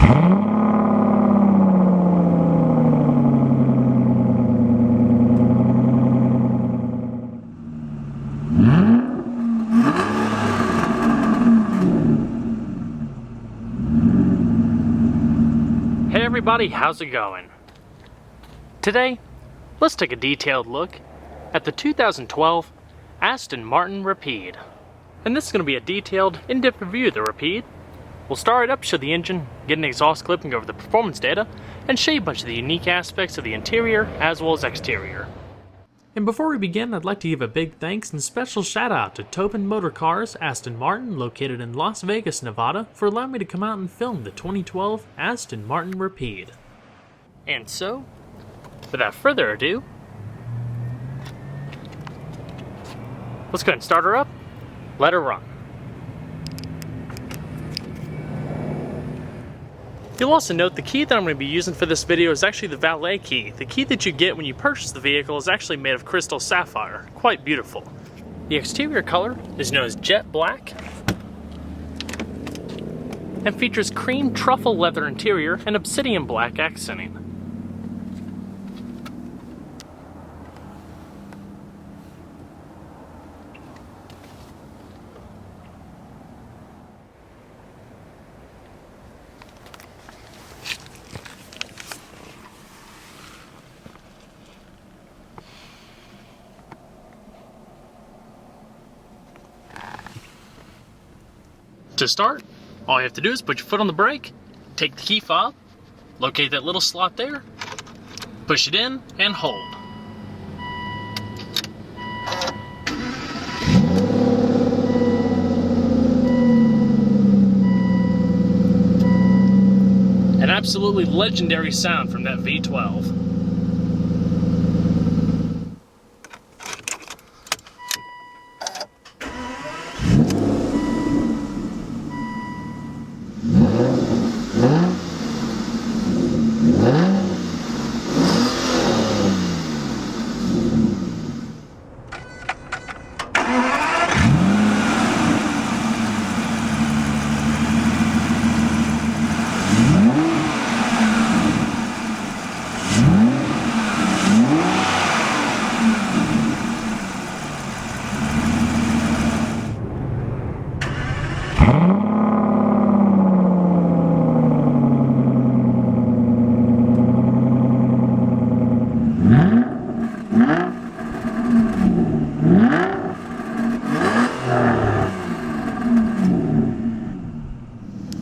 Hey everybody, how's it going? Today, let's take a detailed look at the 2012 Aston Martin Rapide. And this is going to be a detailed, in-depth review of the Rapide. We'll start it up, show the engine, get an exhaust clip and go over the performance data, and show you a bunch of the unique aspects of the interior as well as exterior. And before we begin, I'd like to give a big thanks and special shout out to Tobin Motor Cars, Aston Martin, located in Las Vegas, Nevada, for allowing me to come out and film the 2012 Aston Martin Rapide. And so, without further ado, let's go ahead and start her up, let her run. You'll also note the key that I'm going to be using for this video is actually the valet key. The key that you get when you purchase the vehicle is actually made of crystal sapphire. Quite beautiful. The exterior color is known as jet black and features cream truffle leather interior and obsidian black accenting. To start, all you have to do is put your foot on the brake, take the key fob, locate that little slot there, push it in, and hold. An absolutely legendary sound from that V12.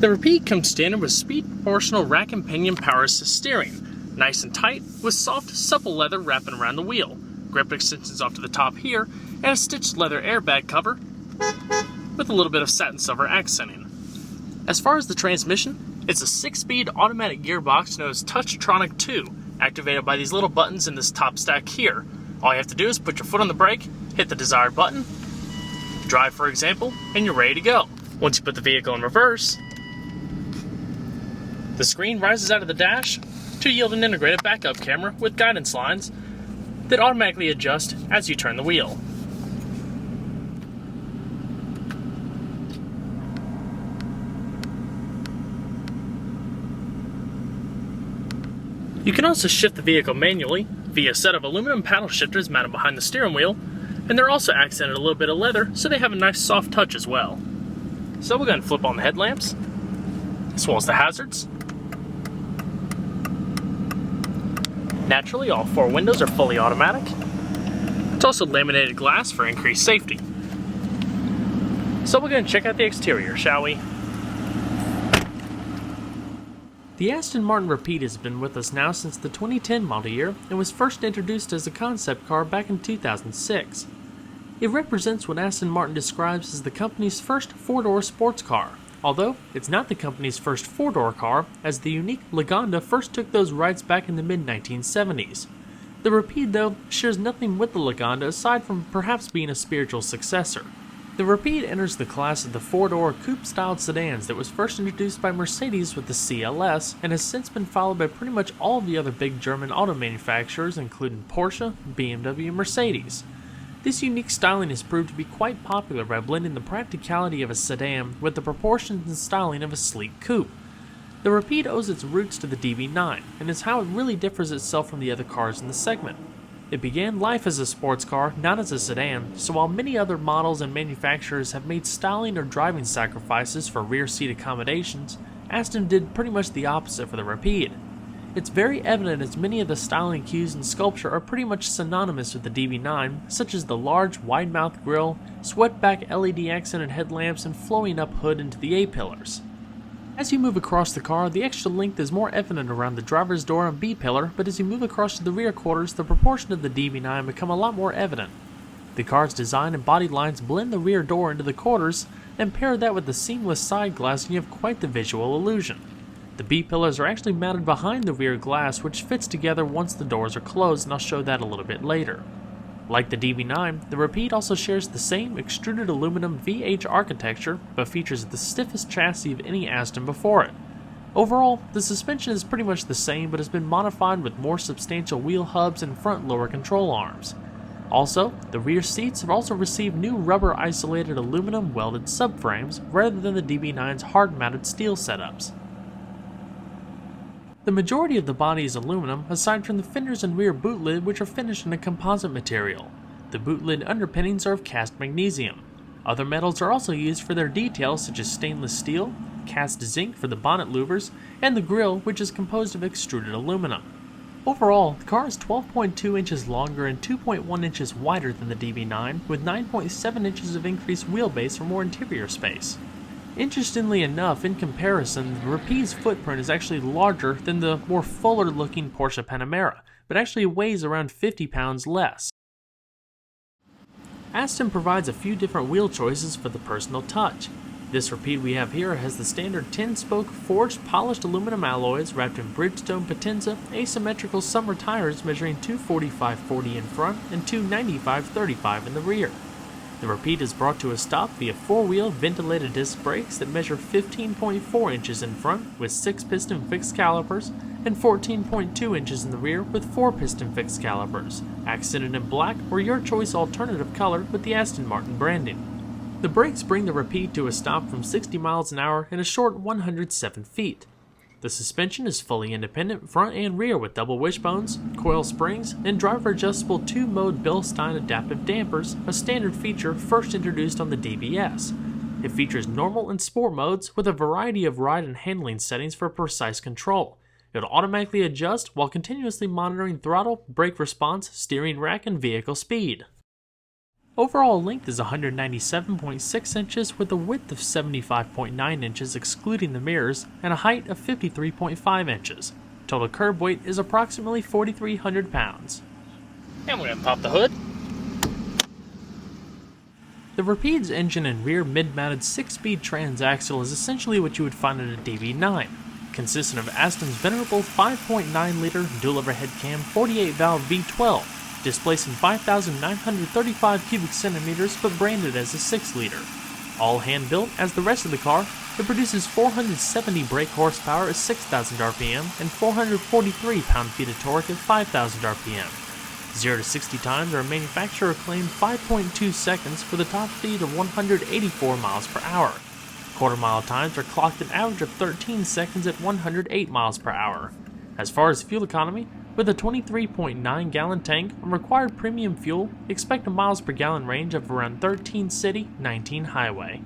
The Rapide comes standard with speed proportional rack and pinion power assist steering, nice and tight with soft, supple leather wrapping around the wheel, grip extensions off to the top here, and a stitched leather airbag cover with a little bit of satin silver accenting. As far as the transmission, it's a 6-speed automatic gearbox known as Touchtronic 2, activated by these little buttons in this top stack here. All you have to do is put your foot on the brake, hit the desired button, drive for example, and you're ready to go. Once you put the vehicle in reverse, the screen rises out of the dash to yield an integrated backup camera with guidance lines that automatically adjust as you turn the wheel. You can also shift the vehicle manually via a set of aluminum paddle shifters mounted behind the steering wheel, and they're also accented a little bit of leather so they have a nice soft touch as well. So we're going to flip on the headlamps, as well as the hazards. Naturally, all 4 windows are fully automatic. It's also laminated glass for increased safety. So we're going to check out the exterior, shall we? The Aston Martin Rapide has been with us now since the 2010 model year and was first introduced as a concept car back in 2006. It represents what Aston Martin describes as the company's first 4-door sports car, although it's not the company's first 4-door car, as the unique Lagonda first took those rights back in the mid-1970s. The Rapide, though, shares nothing with the Lagonda aside from perhaps being a spiritual successor. The Rapide enters the class of the 4-door coupe-styled sedans that was first introduced by Mercedes with the CLS and has since been followed by pretty much all of the other big German auto manufacturers, including Porsche, BMW, and Mercedes. This unique styling has proved to be quite popular by blending the practicality of a sedan with the proportions and styling of a sleek coupe. The Rapide owes its roots to the DB9, and is how it really differs itself from the other cars in the segment. It began life as a sports car, not as a sedan, so while many other models and manufacturers have made styling or driving sacrifices for rear seat accommodations, Aston did pretty much the opposite for the Rapide. It's very evident as many of the styling cues and sculpture are pretty much synonymous with the DB9, such as the large wide-mouth grille, swept-back LED accented headlamps, and flowing up hood into the A-pillars. As you move across the car, the extra length is more evident around the driver's door and B-pillar, but as you move across to the rear quarters, the proportion of the DB9 become a lot more evident. The car's design and body lines blend the rear door into the quarters, and pair that with the seamless side glass and you have quite the visual illusion. The B-pillars are actually mounted behind the rear glass, which fits together once the doors are closed, and I'll show that a little bit later. Like the DB9, the Rapide also shares the same extruded aluminum VH architecture, but features the stiffest chassis of any Aston before it. Overall, the suspension is pretty much the same, but has been modified with more substantial wheel hubs and front lower control arms. Also, the rear seats have also received new rubber isolated aluminum welded subframes rather than the DB9's hard-mounted steel setups. The majority of the body is aluminum, aside from the fenders and rear boot lid, which are finished in a composite material. The boot lid underpinnings are of cast magnesium. Other metals are also used for their details, such as stainless steel, cast zinc for the bonnet louvers, and the grille, which is composed of extruded aluminum. Overall, the car is 12.2 inches longer and 2.1 inches wider than the DB9, with 9.7 inches of increased wheelbase for more interior space. Interestingly enough, in comparison, the Rapide's footprint is actually larger than the more fuller-looking Porsche Panamera, but actually weighs around 50 pounds less. Aston provides a few different wheel choices for the personal touch. This Rapide we have here has the standard 10-spoke forged polished aluminum alloys wrapped in Bridgestone Potenza asymmetrical summer tires measuring 245/40 in front and 295/35 in the rear. The Rapide is brought to a stop via four-wheel ventilated disc brakes that measure 15.4 inches in front with 6-piston fixed calipers and 14.2 inches in the rear with 4-piston fixed calipers, accented in black or your choice alternative color with the Aston Martin branding. The brakes bring the Rapide to a stop from 60 miles an hour in a short 107 feet. The suspension is fully independent front and rear with double wishbones, coil springs, and driver-adjustable 2-mode Bilstein adaptive dampers, a standard feature first introduced on the DBS. It features normal and sport modes with a variety of ride and handling settings for precise control. It'll automatically adjust while continuously monitoring throttle, brake response, steering rack, and vehicle speed. Overall length is 197.6 inches with a width of 75.9 inches excluding the mirrors and a height of 53.5 inches. Total curb weight is approximately 4,300 pounds. And we're going to pop the hood. The Rapide's engine and rear mid-mounted 6-speed transaxle is essentially what you would find in a DB9, consisting of Aston's venerable 5.9-liter dual-overhead cam 48-valve V12, displacing 5,935 cubic centimeters but branded as a 6-liter. All hand-built as the rest of the car, it produces 470 brake horsepower at 6,000 RPM and 443 pound-feet of torque at 5,000 RPM. 0 to 60 times are a manufacturer-claimed 5.2 seconds with a top speed of 184 miles per hour. Quarter-mile times are clocked an average of 13 seconds at 108 miles per hour. As far as fuel economy, with a 23.9-gallon tank and required premium fuel, expect a miles per gallon range of around 13 city, 19 highway.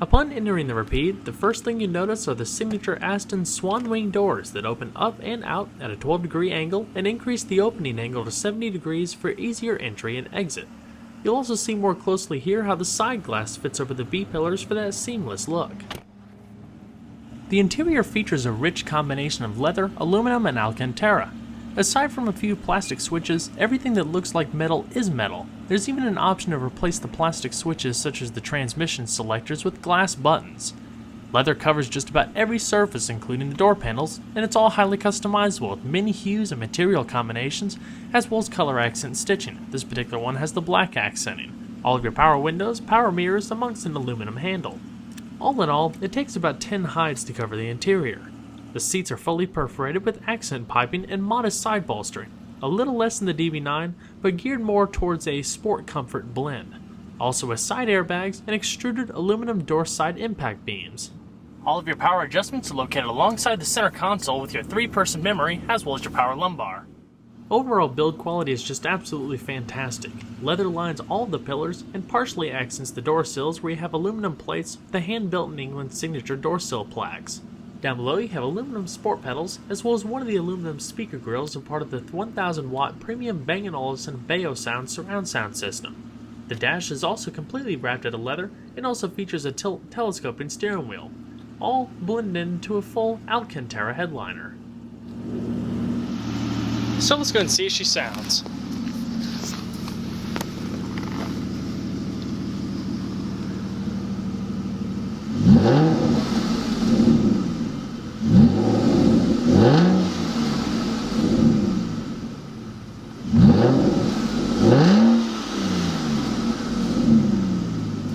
Upon entering the Rapide, the first thing you notice are the signature Aston swan wing doors that open up and out at a 12-degree angle and increase the opening angle to 70 degrees for easier entry and exit. You'll also see more closely here how the side glass fits over the B-pillars for that seamless look. The interior features a rich combination of leather, aluminum, and Alcantara. Aside from a few plastic switches, everything that looks like metal is metal. There's even an option to replace the plastic switches such as the transmission selectors with glass buttons. Leather covers just about every surface including the door panels, and it's all highly customizable with many hues and material combinations as well as color accent stitching. This particular one has the black accenting. All of your power windows, power mirrors amongst an aluminum handle. All in all, it takes about 10 hides to cover the interior. The seats are fully perforated with accent piping and modest side bolstering, a little less than the DB9, but geared more towards a sport comfort blend. also with side airbags and extruded aluminum door side impact beams. All of your power adjustments are located alongside the center console with your 3-person memory as well as your power lumbar. Overall build quality is just absolutely fantastic. Leather lines all of the pillars and partially accents the door sills where you have aluminum plates with the hand-built in England signature door sill plaques. Down below you have aluminum sport pedals as well as one of the aluminum speaker grills and part of the 1000 watt premium Bang & Olufsen Bayo Sound surround sound system. The dash is also completely wrapped out of leather and also features a telescoping steering wheel, all blended into a full Alcantara headliner. So let's go and see if she sounds.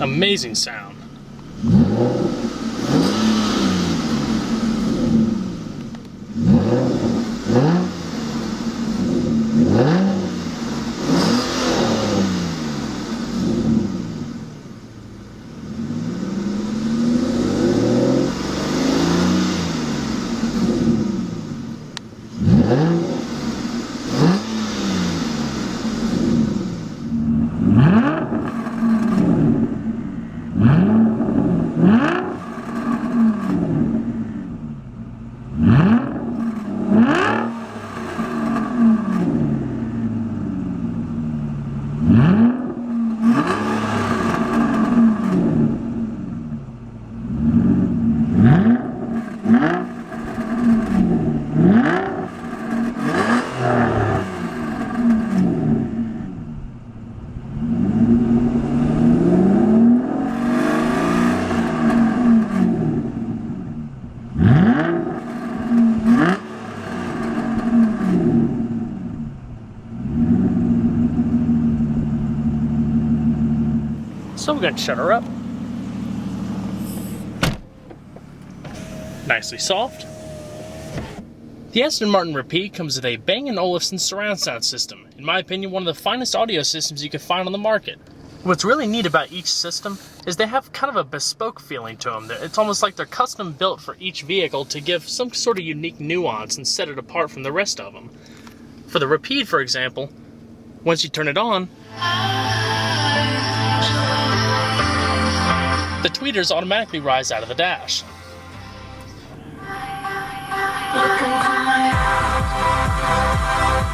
Amazing sound. So we're going to shut her up. Nicely soft. The Aston Martin Rapide comes with a Bang & Olufsen surround sound system. In my opinion, one of the finest audio systems you can find on the market. What's really neat about each system is they have kind of a bespoke feeling to them. It's almost like they're custom built for each vehicle to give some sort of unique nuance and set it apart from the rest of them. For the Rapide, for example, once you turn it on, the tweeters automatically rise out of the dash.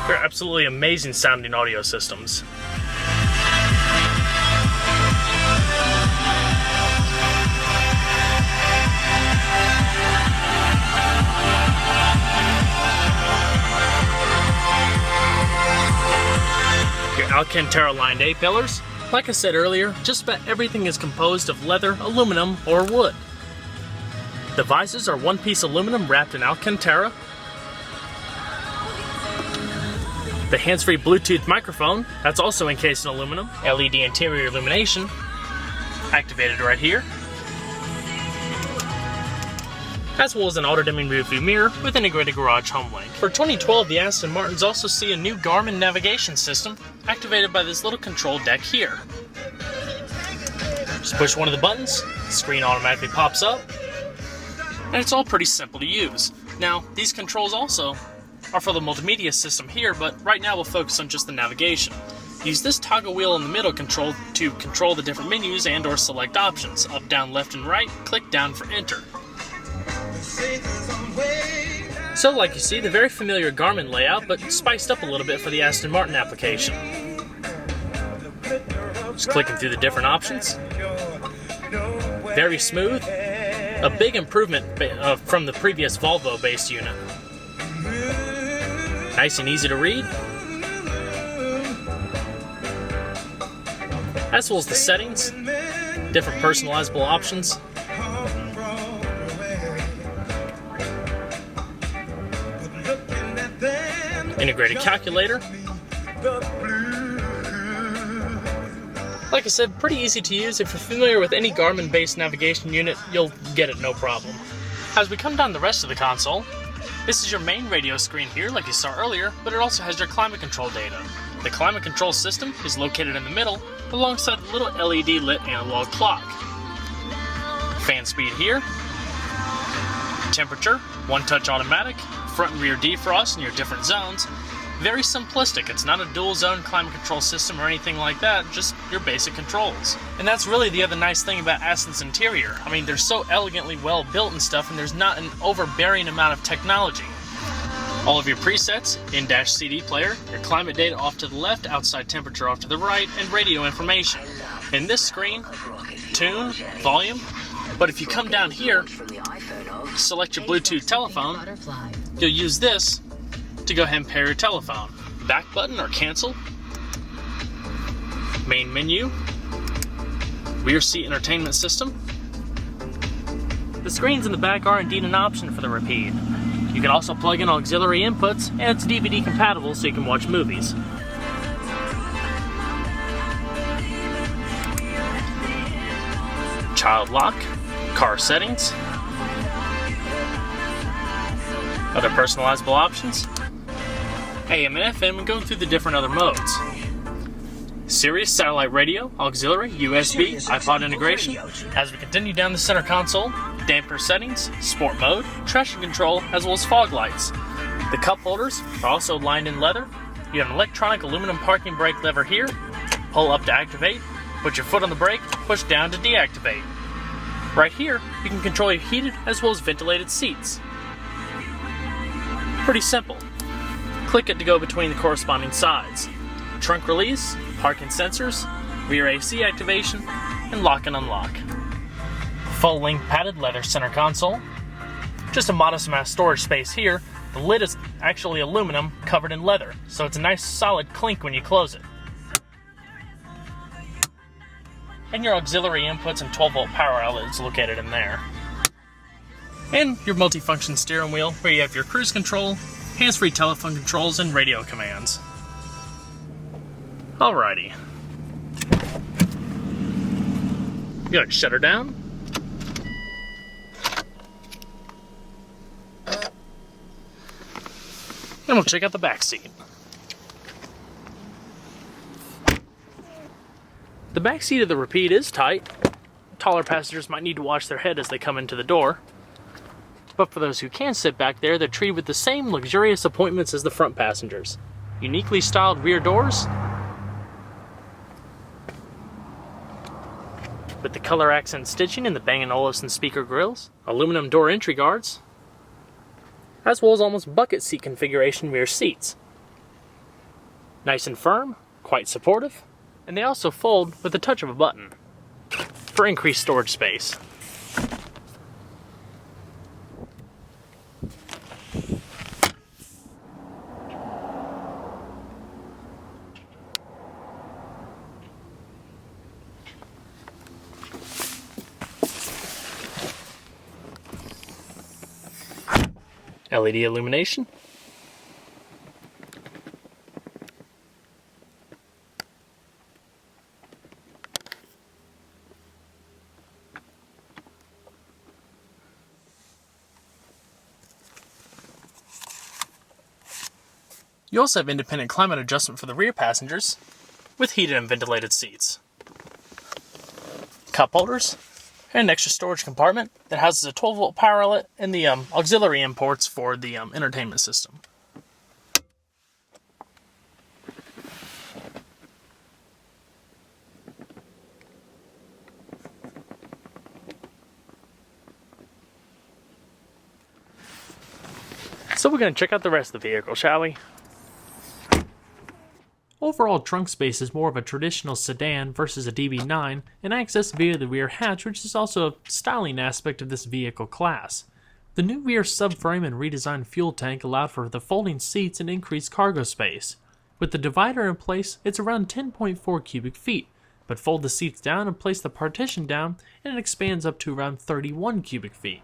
They're absolutely amazing sounding audio systems. Your Alcantara lined A-pillars. Like I said earlier, just about everything is composed of leather, aluminum, or wood. The visors are one-piece aluminum wrapped in Alcantara. The hands-free Bluetooth microphone, that's also encased in aluminum. LED interior illumination, activated right here. As well as an auto-dimming rearview mirror with integrated garage home link. For 2012, the Aston Martins also see a new Garmin navigation system activated by this little control deck here. Just push one of the buttons, the screen automatically pops up, and it's all pretty simple to use. Now, these controls also are for the multimedia system here, but right now we'll focus on just the navigation. Use this toggle wheel in the middle control to control the different menus and or select options. Up, down, left, and right, click down for enter. So like you see, the very familiar Garmin layout, but spiced up a little bit for the Aston Martin application. Just clicking through the different options. Very smooth. A big improvement from the previous Volvo-based unit. Nice and easy to read. As well as the settings, different personalizable options. Integrated calculator. Like I said, pretty easy to use. If you're familiar with any Garmin-based navigation unit, you'll get it no problem. As we come down the rest of the console, this is your main radio screen here, like you saw earlier, but it also has your climate control data. The climate control system is located in the middle, alongside the little LED lit analog clock. Fan speed here, temperature, one-touch automatic, front and rear defrost in your different zones. Very simplistic. It's not a dual zone climate control system or anything like that, just your basic controls. And that's really the other nice thing about Aston's interior. I mean, they're so elegantly well built and stuff, and there's not an overbearing amount of technology. All of your presets, in-dash CD player, your climate data off to the left, outside temperature off to the right, and radio information. In this screen, tune, volume, but if you come down here, select your Bluetooth telephone, you'll use this to go ahead and pair your telephone. Back button or cancel. Main menu. Rear seat entertainment system. The screens in the back are indeed an option for the Rapide. You can also plug in auxiliary inputs, and it's DVD compatible so you can watch movies. Child lock, car settings, other personalizable options, AM and FM, and going through the different other modes. Sirius satellite radio, auxiliary, USB, iPod integration. As we continue down the center console, damper settings, sport mode, traction control, as well as fog lights. The cup holders are also lined in leather. You have an electronic aluminum parking brake lever here. Pull up to activate, put your foot on the brake, push down to deactivate. Right here, you can control your heated as well as ventilated seats. Pretty simple. Click it to go between the corresponding sides. Trunk release, parking sensors, rear AC activation, and lock and unlock. Full-length padded leather center console. Just a modest amount of storage space here. The lid is actually aluminum covered in leather, so it's a nice solid clink when you close it. And your auxiliary inputs and 12-volt power outlet is located in there. And your multifunction steering wheel, where you have your cruise control, hands-free telephone controls, and radio commands. Alrighty. Go ahead and shut her down. And we'll check out the back seat. The back seat of the Rapide is tight. Taller passengers might need to watch their head as they come into the door. But for those who can sit back there, they're treated with the same luxurious appointments as the front passengers. Uniquely styled rear doors, with the color accent stitching in the Bang & Olufsen speaker grills, aluminum door entry guards, as well as almost bucket seat configuration rear seats. Nice and firm, quite supportive, and they also fold with the touch of a button for increased storage space. LED illumination. You also have independent climate adjustment for the rear passengers, with heated and ventilated seats. Cup holders, and an extra storage compartment that houses a 12-volt power outlet and the auxiliary imports for the entertainment system. So we're going to check out the rest of the vehicle, shall we? Overall trunk space is more of a traditional sedan versus a DB9 and accessed via the rear hatch, which is also a styling aspect of this vehicle class. The new rear subframe and redesigned fuel tank allowed for the folding seats and increased cargo space. With the divider in place, it's around 10.4 cubic feet, but fold the seats down and place the partition down and it expands up to around 31 cubic feet.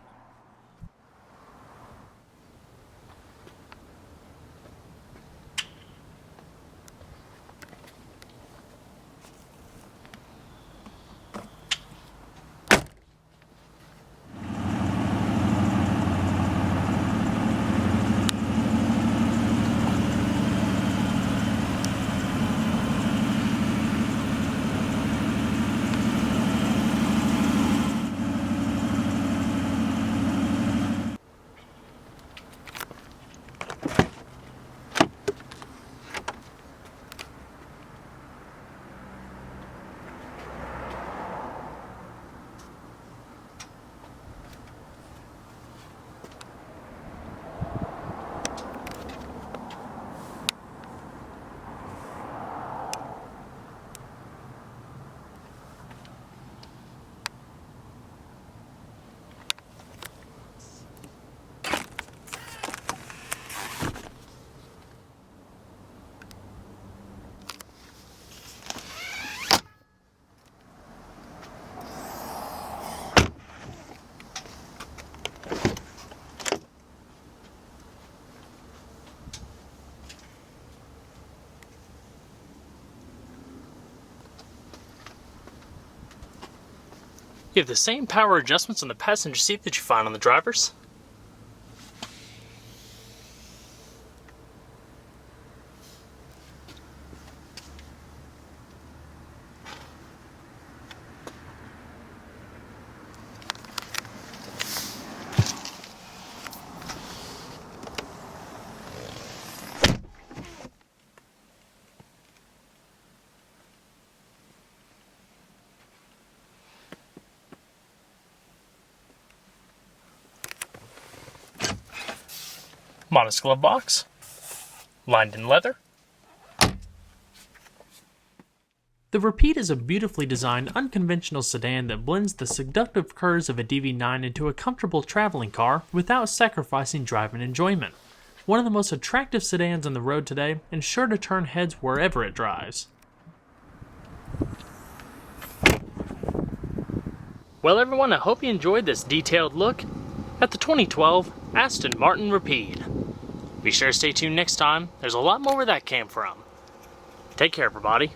You have the same power adjustments on the passenger seat that you find on the driver's. Modest glove box, lined in leather. The Rapide is a beautifully designed, unconventional sedan that blends the seductive curves of a DV9 into a comfortable traveling car without sacrificing driving enjoyment. One of the most attractive sedans on the road today and sure to turn heads wherever it drives. Well everyone, I hope you enjoyed this detailed look at the 2012 Aston Martin Rapide. Be sure to stay tuned next time, there's a lot more where that came from. Take care everybody.